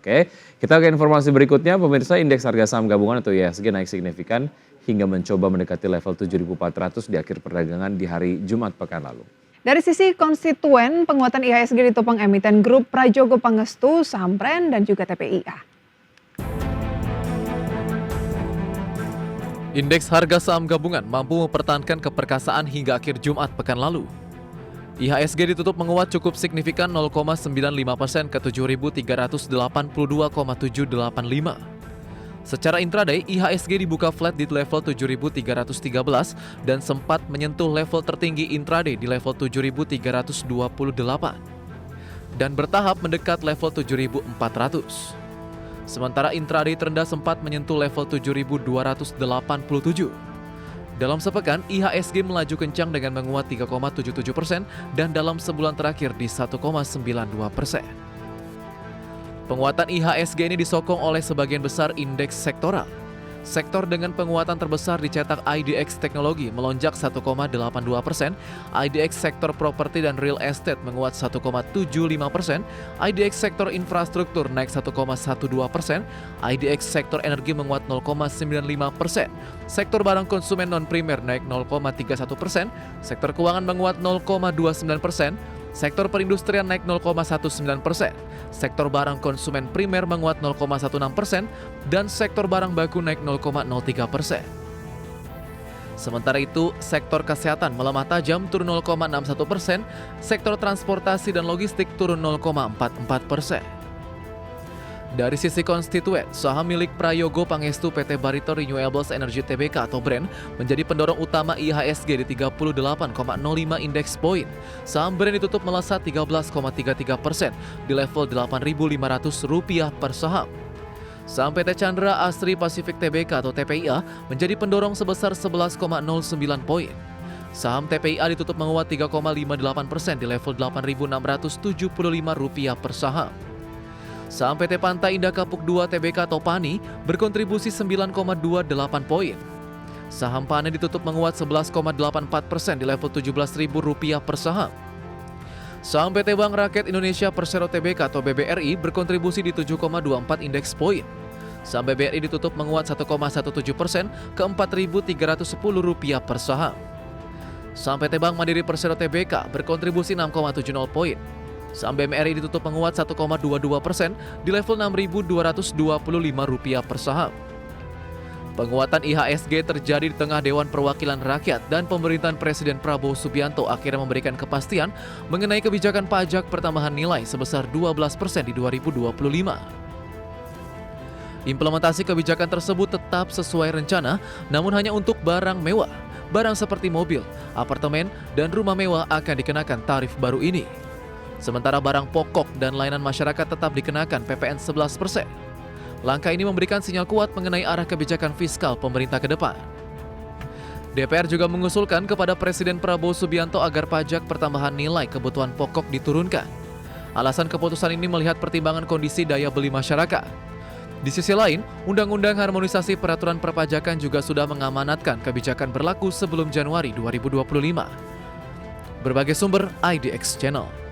Oke, kita ke informasi berikutnya. Pemirsa, indeks harga saham gabungan atau IHSG naik signifikan hingga mencoba mendekati level 7.400 di akhir perdagangan di hari Jumat pekan lalu. Dari sisi konstituen, penguatan IHSG ditopang emiten grup Prajogo Pangestu, saham Brand, dan juga TPIA. Indeks harga saham gabungan mampu mempertahankan keperkasaan hingga akhir Jumat pekan lalu. IHSG ditutup menguat cukup signifikan 0,95% ke 7.382,785. Secara intraday, IHSG dibuka flat di level 7.313 dan sempat menyentuh level tertinggi intraday di level 7.328 dan bertahap mendekat level 7.400. Sementara intraday terendah sempat menyentuh level 7.287. Dalam sepekan, IHSG melaju kencang dengan menguat 3,77% dan dalam sebulan terakhir di 1,92%. Penguatan IHSG ini disokong oleh sebagian besar indeks sektoral. Sektor dengan penguatan terbesar dicetak IDX Teknologi melonjak 1,82%, IDX sektor properti dan real estate menguat 1,75%, IDX sektor infrastruktur naik 1,12%, IDX sektor energi menguat 0,95%, sektor barang konsumen non-primer naik 0,31%, sektor keuangan menguat 0,29%, sektor perindustrian naik 0,19%, sektor barang konsumen primer menguat 0,16%, dan sektor barang baku naik 0,03%. Sementara itu, sektor kesehatan melemah tajam turun 0,61%, sektor transportasi dan logistik turun 0,44%. Dari sisi konstituen, saham milik Prajogo Pangestu PT Barito Renewables Energy Tbk atau BREN menjadi pendorong utama IHSG di 38,05 indeks poin. Saham BREN ditutup melesat 13,33% di level Rp8.500 per saham. Saham PT Chandra Asri Pacific Tbk atau TPIA menjadi pendorong sebesar 11,09 poin. Saham TPIA ditutup menguat 3,58% di level Rp8.675 per saham. Saham PT Pantai Indah Kapuk 2 Tbk atau PANI berkontribusi 9,28 poin. Saham PANI ditutup menguat 11,84% di level Rp17.000 per saham. Saham PT Bank Rakyat Indonesia Persero Tbk atau BBRI berkontribusi di 7,24 indeks poin. Saham BBRI ditutup menguat 1,17% ke Rp4.310 per saham. Saham PT Bank Mandiri Persero Tbk berkontribusi 6,70 poin. Saham BMRI ditutup menguat 1,22% di level Rp6.225 per saham. Penguatan IHSG terjadi di tengah Dewan Perwakilan Rakyat dan pemerintahan Presiden Prabowo Subianto akhirnya memberikan kepastian mengenai kebijakan pajak pertambahan nilai sebesar 12% di 2025. Implementasi kebijakan tersebut tetap sesuai rencana, namun hanya untuk barang mewah. Barang seperti mobil, apartemen, dan rumah mewah akan dikenakan tarif baru ini. Sementara barang pokok dan layanan masyarakat tetap dikenakan PPN 11%. Langkah ini memberikan sinyal kuat mengenai arah kebijakan fiskal pemerintah ke depan. DPR juga mengusulkan kepada Presiden Prabowo Subianto agar pajak pertambahan nilai kebutuhan pokok diturunkan. Alasan keputusan ini melihat pertimbangan kondisi daya beli masyarakat. Di sisi lain, Undang-Undang Harmonisasi Peraturan Perpajakan juga sudah mengamanatkan kebijakan berlaku sebelum Januari 2025. Berbagai sumber IDX Channel.